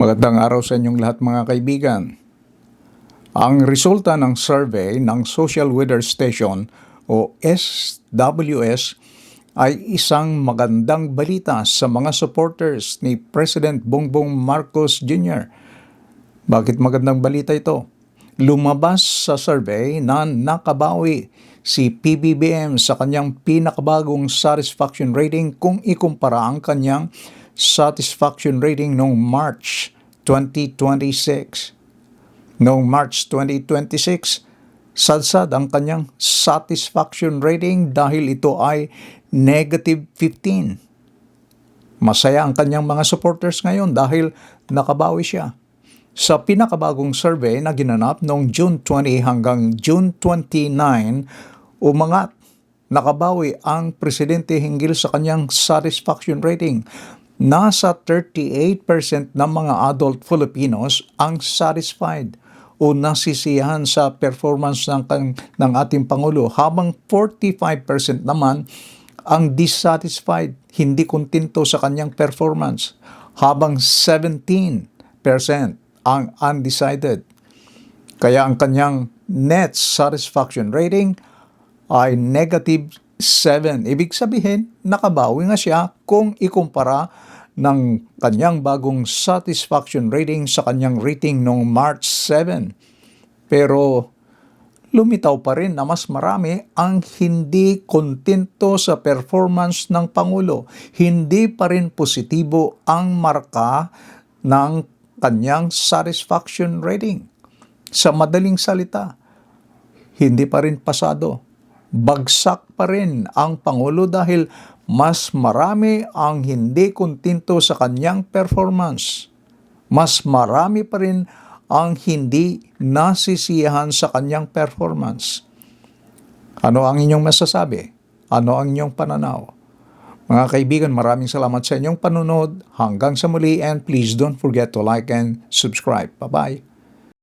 Magandang araw sa inyong lahat mga kaibigan. Ang resulta ng survey ng Social Weather Station o SWS ay isang magandang balita sa mga supporters ni President Bongbong Marcos Jr. Bakit magandang balita ito? Lumabas sa survey na nakabawi si PBBM sa kanyang pinakabagong satisfaction rating kung ikumpara ang kanyang satisfaction rating noong March 2026. Noong March 2026, sadsad ang kanyang satisfaction rating dahil ito ay negative 15. Masaya ang kanyang mga supporters ngayon dahil nakabawi siya. Sa pinakabagong survey na ginanap noong June 20 hanggang June 29, umangat, nakabawi ang presidente hinggil sa kanyang satisfaction rating. Nasa 38% ng mga adult Filipinos ang satisfied o nasisiyahan sa performance ng ating Pangulo, habang 45% naman ang dissatisfied, hindi kontento sa kanyang performance, habang 17% ang undecided. Kaya ang kanyang net satisfaction rating ay negative 7. Ibig sabihin, nakabawi nga siya kung ikumpara ng kanyang bagong satisfaction rating sa kanyang rating noong March 7. Pero lumitaw pa rin na mas marami ang hindi kontento sa performance ng Pangulo. Hindi pa rin positibo ang marka ng kanyang satisfaction rating. Sa madaling salita, hindi pa rin pasado. Bagsak pa rin ang Pangulo dahil mas marami ang hindi kontento sa kanyang performance. Mas marami pa rin ang hindi nasisiyahan sa kanyang performance. Ano ang inyong masasabi? Ano ang inyong pananaw? Mga kaibigan, maraming salamat sa inyong panunod. Hanggang sa muli, and please don't forget to like and subscribe. Bye-bye.